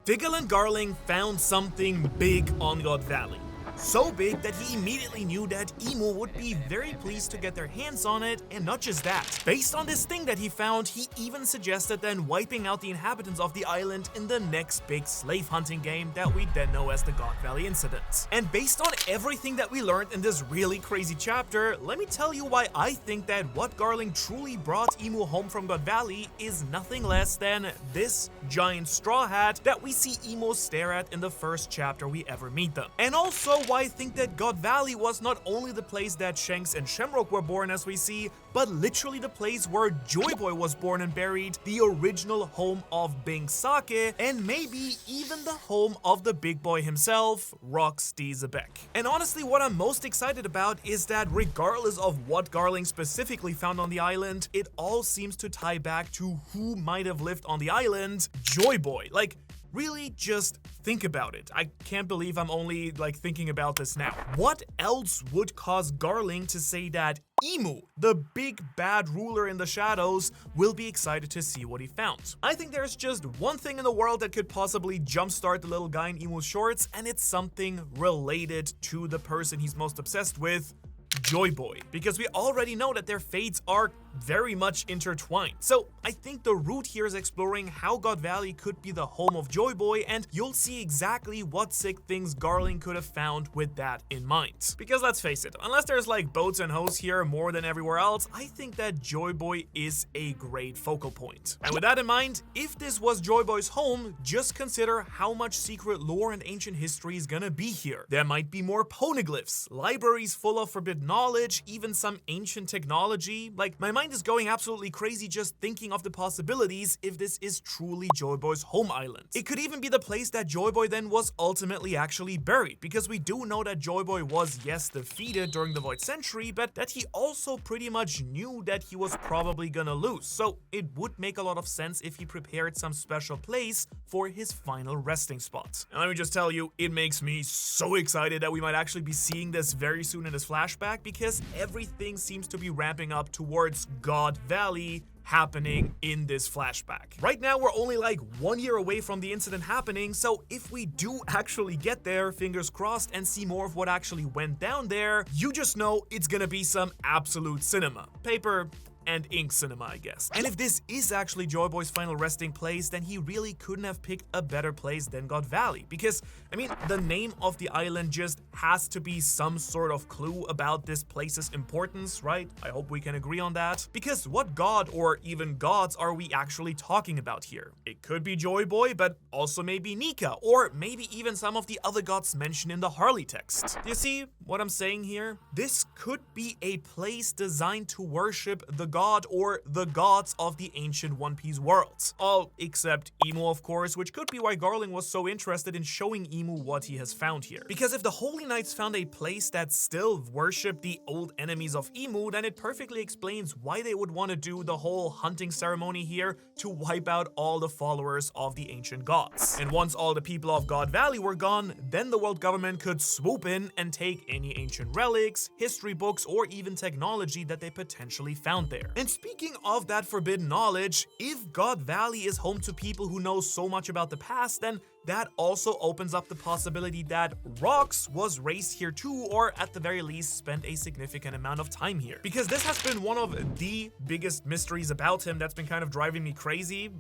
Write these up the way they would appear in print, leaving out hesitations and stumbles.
Diggle and Garling found something big on God Valley. So big that he immediately knew that Emu would be very pleased to get their hands on it, and not just that. Based on this thing that he found, he even suggested then wiping out the inhabitants of the island in the next big slave hunting game that we then know as the God Valley Incident. And based on everything that we learned in this really crazy chapter, let me tell you why I think that what Garling truly brought Emu home from God Valley is nothing less than this giant straw hat that we see Emu stare at in the first chapter we ever meet them. And also why I think that God Valley was not only the place that Shanks and Shamrock were born as we see, but literally the place where Joy Boy was born and buried, the original home of Bing Sake, and maybe even the home of the big boy himself, Rox D. Zebek. And honestly, what I'm most excited about is that regardless of what Garling specifically found on the island, it all seems to tie back to who might have lived on the island, Joy Boy. Like, really, just think about it. I can't believe I'm only thinking about this now. What else would cause Garling to say that Emu, the big bad ruler in the shadows, will be excited to see what he found? I think there's just one thing in the world that could possibly jumpstart the little guy in Emu's shorts, and it's something related to the person he's most obsessed with, Joy Boy, because we already know that their fates are very much intertwined. So I think the route here is exploring how God Valley could be the home of Joy Boy, and you'll see exactly what sick things Garling could have found with that in mind. Because let's face it, unless there's boats and hoes here more than everywhere else, I think that Joy Boy is a great focal point. And with that in mind, if this was Joy Boy's home, just consider how much secret lore and ancient history is gonna be here. There might be more poneglyphs, libraries full of forbidden knowledge, even some ancient technology. My mind is going absolutely crazy just thinking of the possibilities if this is truly Joy Boy's home island. It could even be the place that Joy Boy then was ultimately actually buried, because we do know that Joy Boy was, yes, defeated during the Void Century, but that he also pretty much knew that he was probably gonna lose. So it would make a lot of sense if he prepared some special place for his final resting spot. And let me just tell you, it makes me so excited that we might actually be seeing this very soon in this flashback, because everything seems to be ramping up towards God Valley happening in this flashback. Right now, we're only 1 year away from the incident happening, so if we do actually get there, fingers crossed, and see more of what actually went down there, you just know it's gonna be some absolute cinema. Paper and ink cinema, I guess. And if this is actually Joy Boy's final resting place, then he really couldn't have picked a better place than God Valley. Because, I mean, the name of the island just has to be some sort of clue about this place's importance, right? I hope we can agree on that. Because what god or even gods are we actually talking about here? It could be Joy Boy, but also maybe Nika, or maybe even some of the other gods mentioned in the Harley text. Do you see what I'm saying here? This could be a place designed to worship the god or the gods of the ancient One Piece worlds. All except Emu, of course, which could be why Garling was so interested in showing Emu what he has found here. Because if the Holy Knights found a place that still worshipped the old enemies of Emu, then it perfectly explains why they would want to do the whole hunting ceremony here to wipe out all the followers of the ancient gods. And once all the people of God Valley were gone, then the world government could swoop in and take any ancient relics, history books, or even technology that they potentially found there. And speaking of that forbidden knowledge, if God Valley is home to people who know so much about the past, then that also opens up the possibility that Rox was raised here too, or at the very least spent a significant amount of time here. Because this has been one of the biggest mysteries about him that's been kind of driving me crazy.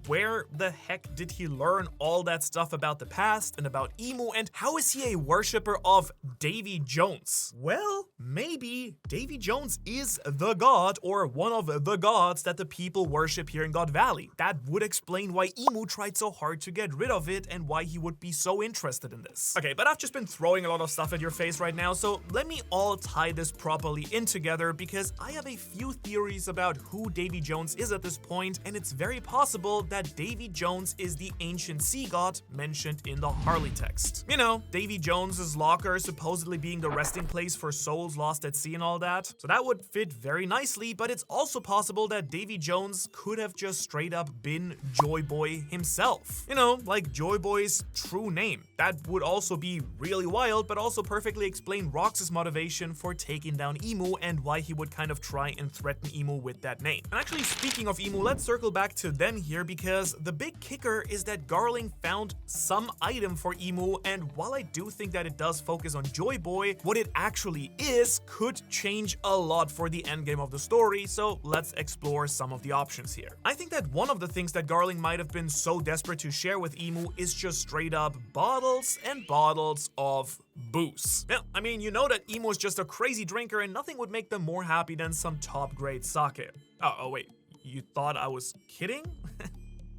Where the heck did he learn all that stuff about the past and about Emu, and how is he a worshiper of Davy Jones? Well, maybe Davy Jones is the god or one of the gods that the people worship here in God Valley. That would explain why Emu tried so hard to get rid of it and why he would be so interested in this. Okay, but I've just been throwing a lot of stuff at your face right now, so let me all tie this properly in together, because I have a few theories about who Davy Jones is at this point, and it's very possible that Davy Jones is the ancient sea god mentioned in the Harley text. You know, Davy Jones's locker supposedly being the resting place for souls lost at sea and all that. So that would fit very nicely, but it's also possible that Davy Jones could have just straight up been Joy Boy himself. You know, like Joy Boy's true name. That would also be really wild, but also perfectly explain Rox's motivation for taking down Emu and why he would kind of try and threaten Emu with that name. And actually, speaking of Emu, let's circle back to them here, because the big kicker is that Garling found some item for Emu, and while I do think that it does focus on Joy Boy, what it actually is could change a lot for the endgame of the story, so let's explore some of the options here. I think that one of the things that Garling might have been so desperate to share with Emu is just straight up bottles and bottles of booze. Now, I mean, you know that Emu is just a crazy drinker and nothing would make them more happy than some top grade sake. Oh wait, you thought I was kidding?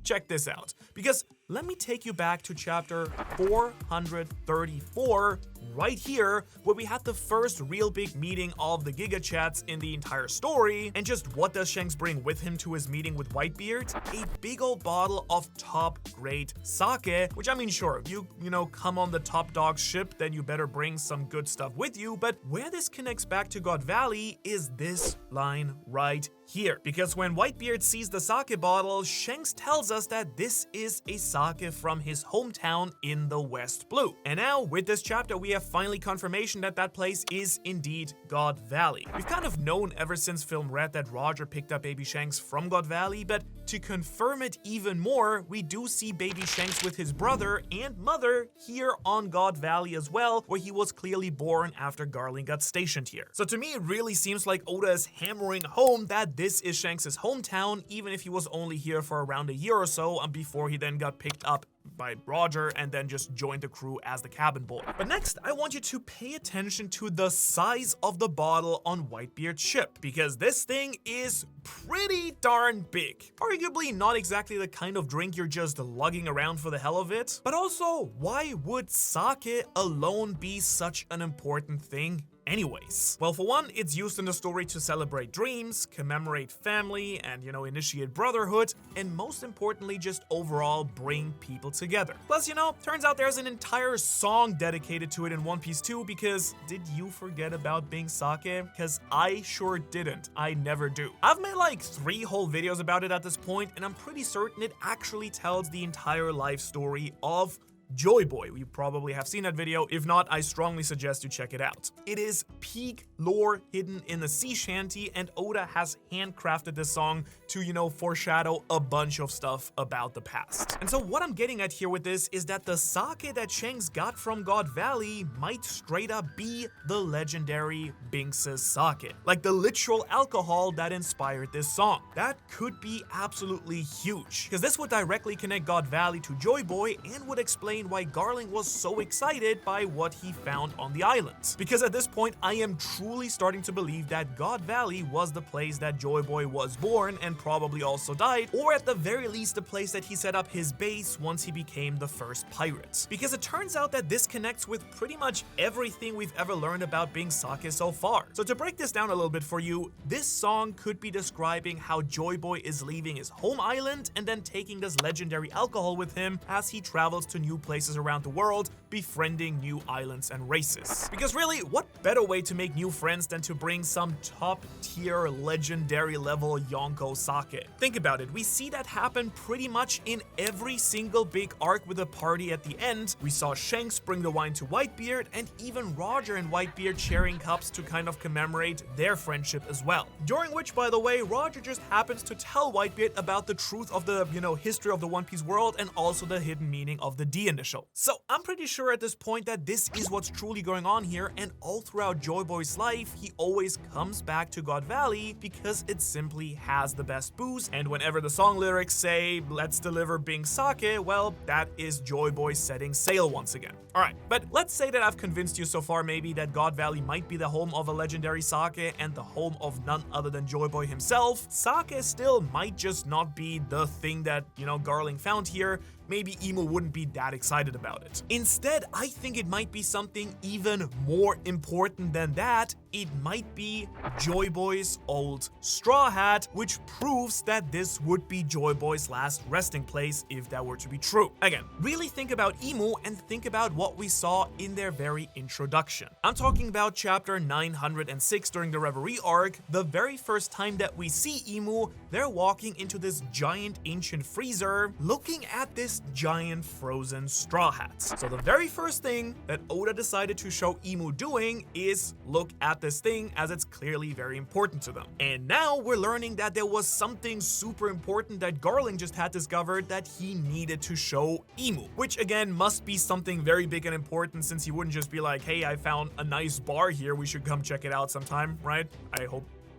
Check this out, because let me take you back to chapter 434 right here, where we had the first real big meeting of the Giga Chats in the entire story. And just what does Shanks bring with him to his meeting with Whitebeard? A big old bottle of top grade sake, which I mean, sure, if you know, come on the top dog ship, then you better bring some good stuff with you. But where this connects back to God Valley is this line right here. Because when Whitebeard sees the sake bottle, Shanks tells us that this is a sake from his hometown in the West Blue. And now, with this chapter, we have finally confirmation that that place is indeed God Valley. We've kind of known ever since Film Red that Roger picked up Baby Shanks from God Valley, but to confirm it even more, we do see Baby Shanks with his brother and mother here on God Valley as well, where he was clearly born after Garling got stationed here. So to me, it really seems like Oda is hammering home that this is Shanks' hometown, even if he was only here for around a year or so before he then got picked up by Roger and then just joined the crew as the cabin boy. But next, I want you to pay attention to the size of the bottle on Whitebeard's ship, because this thing is pretty darn big. Arguably not exactly the kind of drink you're just lugging around for the hell of it, but also, why would sake alone be such an important thing anyways? Well, for one, it's used in the story to celebrate dreams, commemorate family, and, you know, initiate brotherhood, and most importantly, just overall bring people together. Plus, you know, turns out there's an entire song dedicated to it in One Piece 2, because did you forget about being sake? Because I sure didn't. I never do. I've made like 3 whole videos about it at this point, and I'm pretty certain it actually tells the entire life story of Joy Boy. You probably have seen that video. If not, I strongly suggest you check it out. It is peak lore hidden in the sea shanty, and Oda has handcrafted this song to, you know, foreshadow a bunch of stuff about the past. And so what I'm getting at here with this is that the sake that Shanks got from God Valley might straight up be the legendary Binks' sake, like the literal alcohol that inspired this song. That could be absolutely huge, because this would directly connect God Valley to Joy Boy and would explain why Garling was so excited by what he found on the island. Because at this point, I am truly starting to believe that God Valley was the place that Joy Boy was born and probably also died, or at the very least the place that he set up his base once he became the first pirate. Because it turns out that this connects with pretty much everything we've ever learned about Bing Sake so far. So to break this down a little bit for you, this song could be describing how Joy Boy is leaving his home island and then taking this legendary alcohol with him as he travels to new places around the world, befriending new islands and races. Because really, what better way to make new friends than to bring some top tier legendary level Yonko sake? Think about it, we see that happen pretty much in every single big arc with a party at the end. We saw Shanks bring the wine to Whitebeard, and even Roger and Whitebeard sharing cups to kind of commemorate their friendship as well. During which, by the way, Roger just happens to tell Whitebeard about the truth of the, you know, history of the One Piece world and also the hidden meaning of the D initial. So I'm pretty sure at this point that this is what's truly going on here, and all throughout Joy Boy's life, he always comes back to God Valley because it simply has the best booze, and whenever the song lyrics say, "Let's deliver Bing Sake," well, that is Joy Boy setting sail once again. Alright, but let's say that I've convinced you so far maybe that God Valley might be the home of a legendary sake and the home of none other than Joy Boy himself. Sake still might just not be the thing that, you know, Garling found here, maybe Emu wouldn't be that excited about it. Instead, I think it might be something even more important than that. It might be Joy Boy's old straw hat, which proves that this would be Joy Boy's last resting place if that were to be true. Again, really think about Emu and think about what we saw in their very introduction. I'm talking about chapter 906 during the Reverie arc. The very first time that we see Emu, they're walking into this giant ancient freezer, looking at this giant frozen straw hat. So the very first thing that Oda decided to show Emu doing is look at this thing, as it's clearly very important to them. And now we're learning that there was something super important that Garling just had discovered that he needed to show Emu, which again must be something very big and important, since he wouldn't just be like, hey, I found a nice bar here, we should come check it out sometime, right?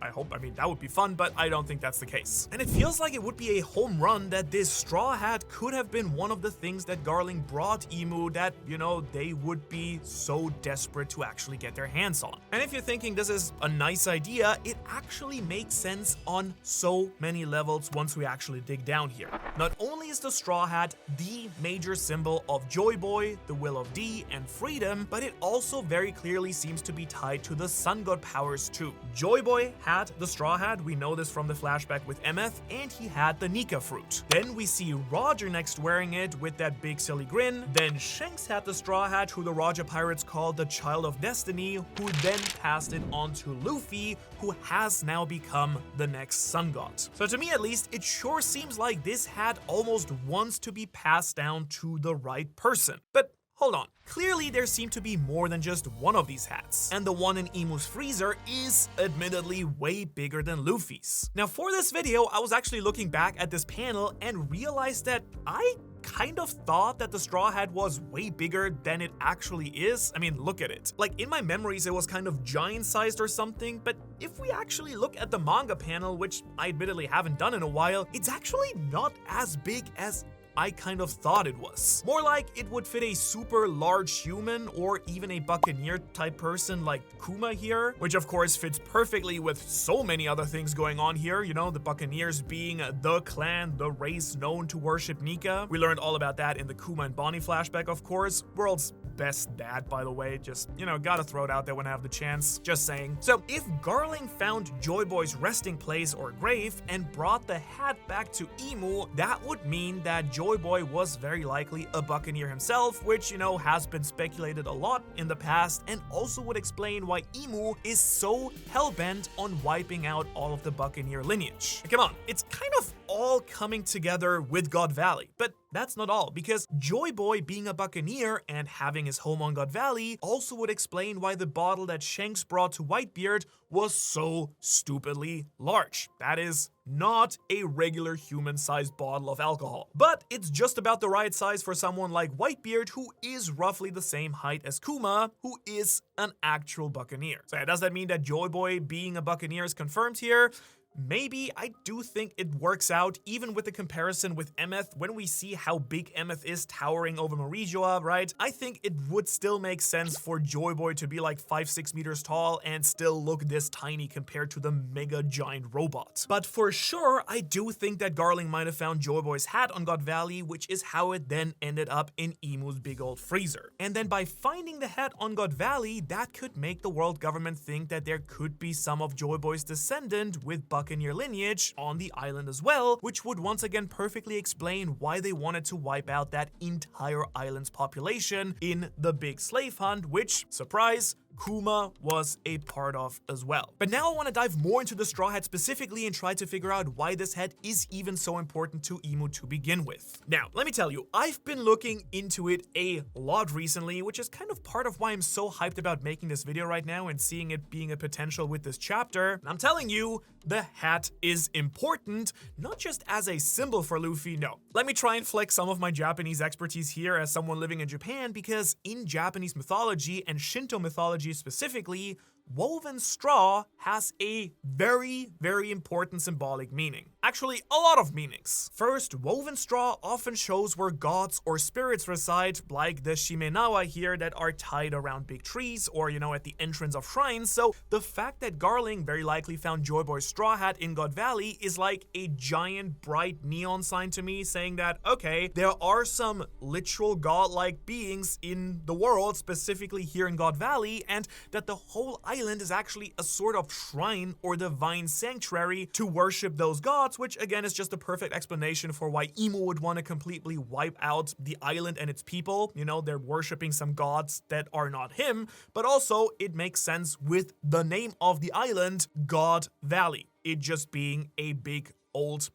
I mean, that would be fun, but I don't think that's the case. And it feels like it would be a home run that this straw hat could have been one of the things that Garling brought Emu that, you know, they would be so desperate to actually get their hands on. And if you're thinking this is a nice idea, it actually makes sense on so many levels once we actually dig down here. Not only is the straw hat the major symbol of Joy Boy, the will of D, and freedom, but it also very clearly seems to be tied to the sun god powers too. Joy Boy had the straw hat, we know this from the flashback with Emeth, and he had the Nika fruit. Then we see Roger next wearing it with that big silly grin. Then Shanks had the straw hat, who the Roger pirates called the Child of Destiny, who then passed it on to Luffy, who has now become the next sun god. So to me at least, it sure seems like this hat almost wants to be passed down to the right person. But hold on, clearly there seem to be more than just one of these hats, and the one in Emu's freezer is admittedly way bigger than Luffy's. Now for this video, I was actually looking back at this panel and realized that I kind of thought that the straw hat was way bigger than it actually is. I mean, look at it. Like in my memories, it was kind of giant sized or something, but if we actually look at the manga panel, which I admittedly haven't done in a while, it's actually not as big as I kind of thought it was. More like it would fit a super large human or even a buccaneer type person like Kuma here, which of course fits perfectly with so many other things going on here. You know, the buccaneers being the clan, the race known to worship Nika. We learned all about that in the Kuma and Bonnie flashback, of course. World's best dad, by the way. Just, you know, gotta throw it out there when I have the chance. Just saying. So if Garling found Joy Boy's resting place or grave and brought the hat back to Emu, that would mean that Joy Boy was very likely a buccaneer himself, which, you know, has been speculated a lot in the past, and also would explain why Emu is so hell-bent on wiping out all of the buccaneer lineage. Come on, it's kind of all coming together with God Valley, but that's not all, because Joy Boy being a buccaneer and having his home on God Valley also would explain why the bottle that Shanks brought to Whitebeard was so stupidly large. That is not a regular human-sized bottle of alcohol, but it's just about the right size for someone like Whitebeard, who is roughly the same height as Kuma, who is an actual buccaneer. So yeah, does that mean that Joy Boy being a buccaneer is confirmed here? Maybe. I do think it works out, even with the comparison with Emeth, when we see how big Emeth is towering over Marijoa, right? I think it would still make sense for Joy Boy to be like 5-6 meters tall and still look this tiny compared to the mega giant robot. But for sure, I do think that Garling might have found Joy Boy's hat on God Valley, which is how it then ended up in Emu's big old freezer. And then by finding the hat on God Valley, that could make the world government think that there could be some of Joy Boy's descendant with buccaneer lineage on the island as well, which would once again perfectly explain why they wanted to wipe out that entire island's population in the big slave hunt, which, surprise, Kuma was a part of as well. But now I want to dive more into the straw hat specifically and try to figure out why this hat is even so important to Emu to begin with. Now, let me tell you, I've been looking into it a lot recently, which is kind of part of why I'm so hyped about making this video right now and seeing it being a potential with this chapter. And I'm telling you, the hat is important, not just as a symbol for Luffy, no. Let me try and flex some of my Japanese expertise here as someone living in Japan, because in Japanese mythology and Shinto mythology specifically, woven straw has a very, very important symbolic meaning. Actually, a lot of meanings. First, woven straw often shows where gods or spirits reside, like the Shimenawa here that are tied around big trees or, at the entrance of shrines. So the fact that Garling very likely found Joy Boy's straw hat in God Valley is like a giant bright neon sign to me saying that, okay, there are some literal godlike beings in the world, specifically here in God Valley, and that the whole island is actually a sort of shrine or divine sanctuary to worship those gods, which again is just a perfect explanation for why Emu would want to completely wipe out the island and its people. They're worshiping some gods that are not him, but also it makes sense with the name of the island, God Valley. It just being a big old,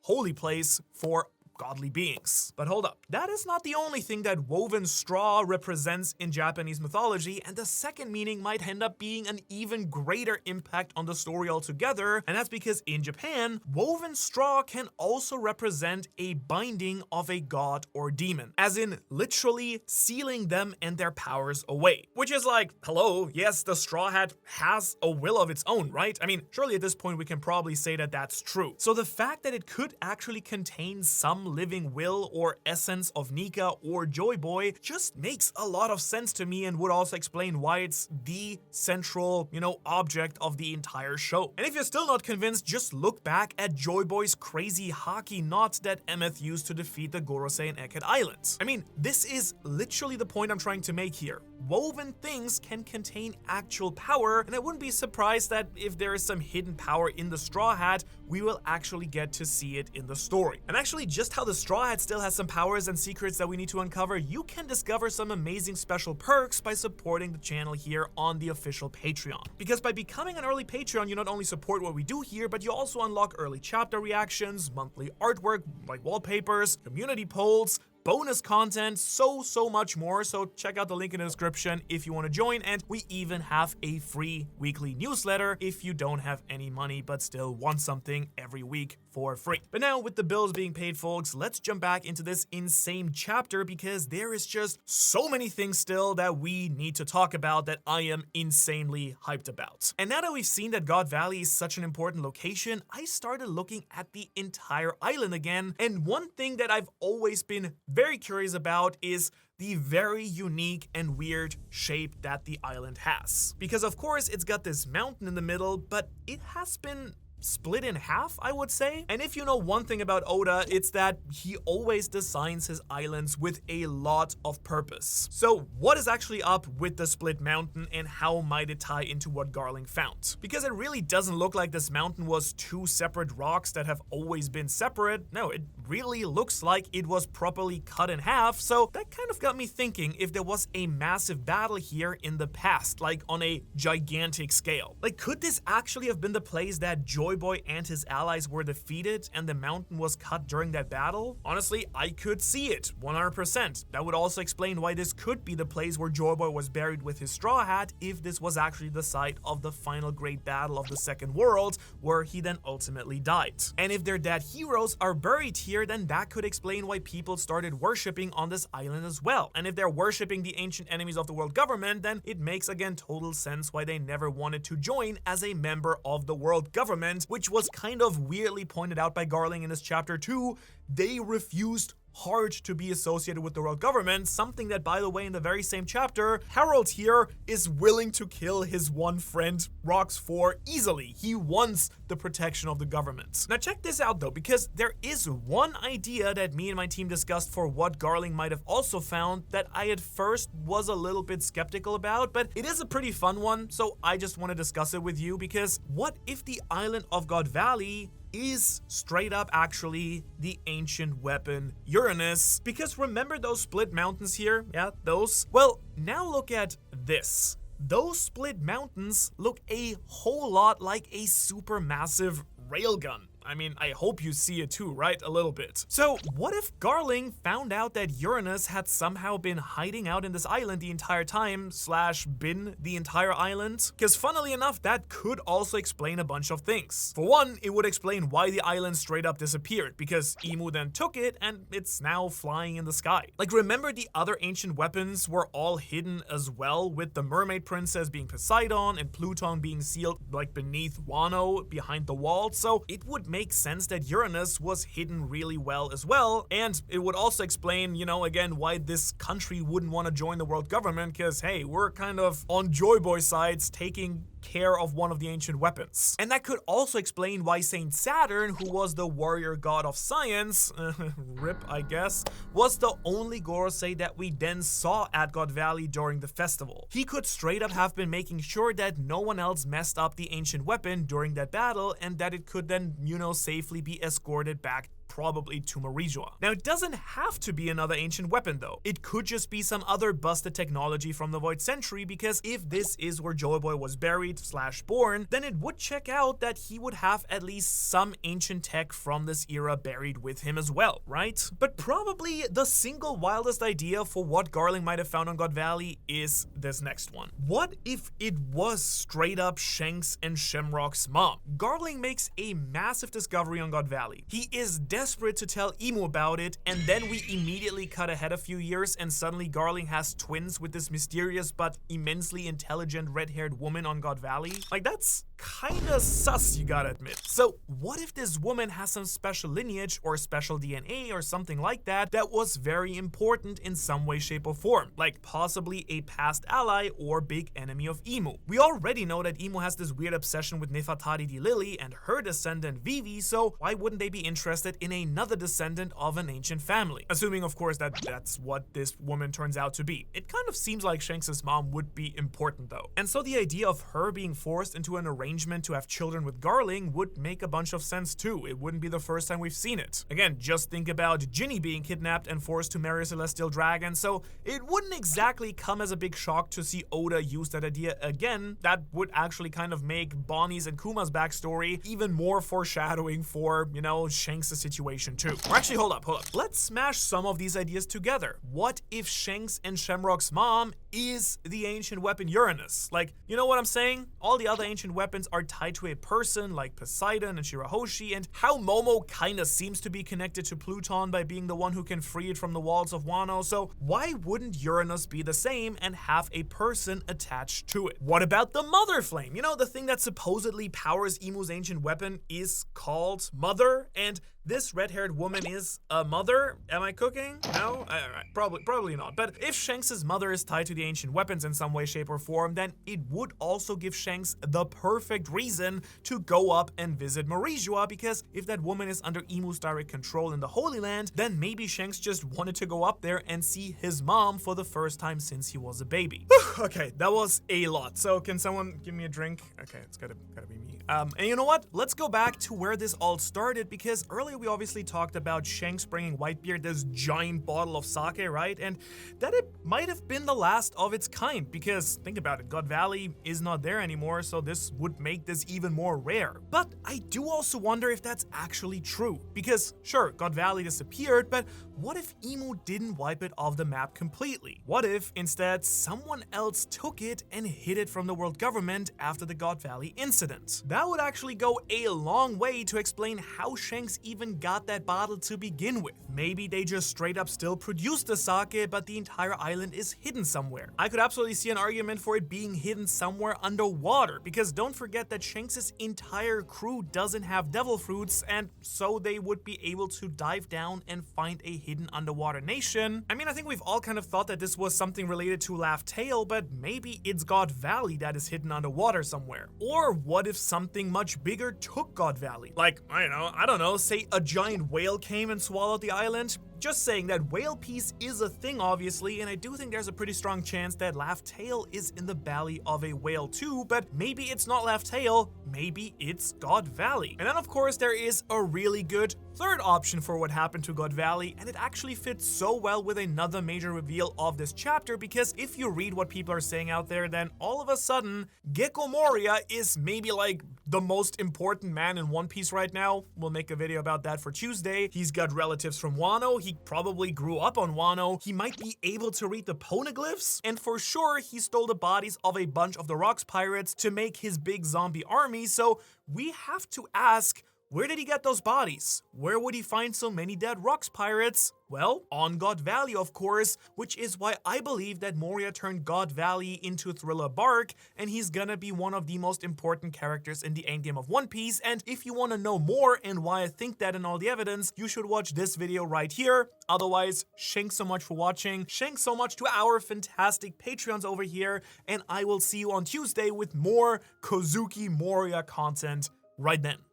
holy place for godly beings. But hold up, that is not the only thing that woven straw represents in Japanese mythology, and the second meaning might end up being an even greater impact on the story altogether, and that's because in Japan, woven straw can also represent a binding of a god or demon, as in literally sealing them and their powers away. Which is like, hello, yes, the straw hat has a will of its own, right? I mean, surely at this point we can probably say that that's true. So the fact that it could actually contain some living will or essence of Nika or Joy Boy just makes a lot of sense to me and would also explain why it's the central, object of the entire show. And if you're still not convinced, just look back at Joy Boy's crazy haki knot that Emeth used to defeat the Gorosei in Eket Island. I mean, this is literally the point I'm trying to make here. Woven things can contain actual power, and I wouldn't be surprised that if there is some hidden power in the Straw Hat, we will actually get to see it in the story. And actually, just how the Straw Hat still has some powers and secrets that we need to uncover, you can discover some amazing special perks by supporting the channel here on the official Patreon. Because by becoming an early Patreon, you not only support what we do here, but you also unlock early chapter reactions, monthly artwork like wallpapers, community polls, bonus content, so much more. So check out the link in the description if you want to join, and we even have a free weekly newsletter if you don't have any money but still want something every week for free. But now, with the bills being paid, folks, let's jump back into this insane chapter because there is just so many things still that we need to talk about that I am insanely hyped about. And now that we've seen that God Valley is such an important location, I started looking at the entire island again, and one thing that I've always been very curious about is the very unique and weird shape that the island has. Because of course it's got this mountain in the middle, but it has been split in half, I would say. And if you know one thing about Oda, it's that he always designs his islands with a lot of purpose. So what is actually up with the split mountain, and how might it tie into what Garling found? Because it really doesn't look like this mountain was two separate rocks that have always been separate. No, it really looks like it was properly cut in half. So that kind of got me thinking if there was a massive battle here in the past, like on a gigantic scale. Like, could this actually have been the place that Joy Boy and his allies were defeated and the mountain was cut during that battle? Honestly, I could see it 100%. That would also explain why this could be the place where Joy Boy was buried with his straw hat, if this was actually the site of the final great battle of the Second World, where he then ultimately died. And if their dead heroes are buried here, then that could explain why people started worshipping on this island as well. And if they're worshipping the ancient enemies of the world government, then it makes again total sense why they never wanted to join as a member of the world government, which was kind of weirdly pointed out by Garling in this chapter too. They refused hard to be associated with the world government, something that, by the way, in the very same chapter, Harold here is willing to kill his one friend, Rox, for easily. He wants the protection of the government. Now check this out though, because there is one idea that me and my team discussed for what Garling might have also found that I at first was a little bit skeptical about, but it is a pretty fun one, so I just want to discuss it with you. Because what if the island of God Valley is straight up actually the ancient weapon Uranus? Because remember those split mountains here? Yeah, those? Well, now look at this. Those split mountains look a whole lot like a supermassive railgun. I mean, I hope you see it too, right? A little bit. So what if Garling found out that Uranus had somehow been hiding out in this island the entire time, / been the entire island? Because funnily enough, that could also explain a bunch of things. For one, it would explain why the island straight up disappeared, because Emu then took it and it's now flying in the sky. Like, remember the other ancient weapons were all hidden as well, with the mermaid princess being Poseidon and Pluton being sealed like beneath Wano behind the wall. So it would make make sense that Uranus was hidden really well as well, and it would also explain, again, why this country wouldn't want to join the world government, because hey, we're kind of on Joy Boy sides taking care of one of the ancient weapons. And that could also explain why Saint Saturn, who was the warrior god of science, rip I guess, was the only Gorosei that we then saw at God Valley during the festival. He could straight up have been making sure that no one else messed up the ancient weapon during that battle, and that it could then, safely be escorted back probably to Marijua. Now, it doesn't have to be another ancient weapon though. It could just be some other busted technology from the Void Century, because if this is where Joy Boy was buried / born, then it would check out that he would have at least some ancient tech from this era buried with him as well, right? But probably the single wildest idea for what Garling might have found on God Valley is this next one. What if it was straight up Shanks and Shamrock's mom? Garling makes a massive discovery on God Valley. He is desperate to tell Emu about it, and then we immediately cut ahead a few years and suddenly Garling has twins with this mysterious but immensely intelligent red-haired woman on God Valley. Like, that's kinda sus, you gotta admit. So what if this woman has some special lineage or special DNA or something like that that was very important in some way, shape, or form, like possibly a past ally or big enemy of Emu? We already know that Emu has this weird obsession with Nefertari di Lily and her descendant Vivi, so why wouldn't they be interested in another descendant of an ancient family? Assuming, of course, that that's what this woman turns out to be. It kind of seems like Shanks' mom would be important though. And so the idea of her being forced into an arrangement to have children with Garling would make a bunch of sense too. It wouldn't be the first time we've seen it. Again, just think about Ginny being kidnapped and forced to marry a celestial dragon, so it wouldn't exactly come as a big shock to see Oda use that idea again. That would actually kind of make Bonnie's and Kuma's backstory even more foreshadowing for, Shanks' situation too. Or actually, hold up. Let's smash some of these ideas together. What if Shanks and Shamrock's mom is the ancient weapon Uranus? Like, you know what I'm saying? All the other ancient weapons are tied to a person like Poseidon and Shirahoshi, and how Momo kinda seems to be connected to Pluton by being the one who can free it from the walls of Wano, so why wouldn't Uranus be the same and have a person attached to it? What about the Mother Flame? The thing that supposedly powers Emu's ancient weapon is called Mother, and this red-haired woman is a mother? Am I cooking? No? Alright, probably not. But if Shanks' mother is tied to the ancient weapons in some way, shape, or form, then it would also give Shanks the perfect reason to go up and visit Marijua, because if that woman is under Emu's direct control in the Holy Land, then maybe Shanks just wanted to go up there and see his mom for the first time since he was a baby. Okay, that was a lot. So can someone give me a drink? Okay, it's gotta be me. And you know what? Let's go back to where this all started, because earlier we obviously talked about Shanks bringing Whitebeard this giant bottle of sake, right? And that it might have been the last of its kind, because think about it, God Valley is not there anymore, so this would make this even more rare. But I do also wonder if that's actually true, because sure, God Valley disappeared, but what if Emu didn't wipe it off the map completely? What if instead someone else took it and hid it from the world government after the God Valley incident? That would actually go a long way to explain how Shanks even got that bottle to begin with. Maybe they just straight up still produce the sake, but the entire island is hidden somewhere. I could absolutely see an argument for it being hidden somewhere underwater, because don't forget that Shanks' entire crew doesn't have devil fruits, and so they would be able to dive down and find a hidden underwater nation. I mean, I think we've all kind of thought that this was something related to Laugh Tale, but maybe it's God Valley that is hidden underwater somewhere. Or what if something much bigger took God Valley? Like, I don't know, say a giant whale came and swallowed the island? Just saying that whale piece is a thing, obviously, and I do think there's a pretty strong chance that Laugh Tale is in the belly of a whale too, but maybe it's not Laugh Tale, maybe it's God Valley. And then of course there is a really good third option for what happened to God Valley, and it actually fits so well with another major reveal of this chapter, because if you read what people are saying out there, then all of a sudden, Gecko Moria is maybe like the most important man in One Piece right now. We'll make a video about that for Tuesday. He's got relatives from Wano, he probably grew up on Wano, he might be able to read the poneglyphs, and for sure he stole the bodies of a bunch of the Rocks pirates to make his big zombie army, so we have to ask, Where did he get those bodies? Where would he find so many dead rocks pirates? Well, on God Valley, of course, which is why I believe that Moria turned God Valley into Thriller Bark, and he's gonna be one of the most important characters in the endgame of One Piece. And if you want to know more and why I think that and all the evidence, you should watch this video right here. Otherwise, thanks so much for watching. Thanks so much to our fantastic Patreons over here, and I will see you on Tuesday with more Kozuki Moria content right then.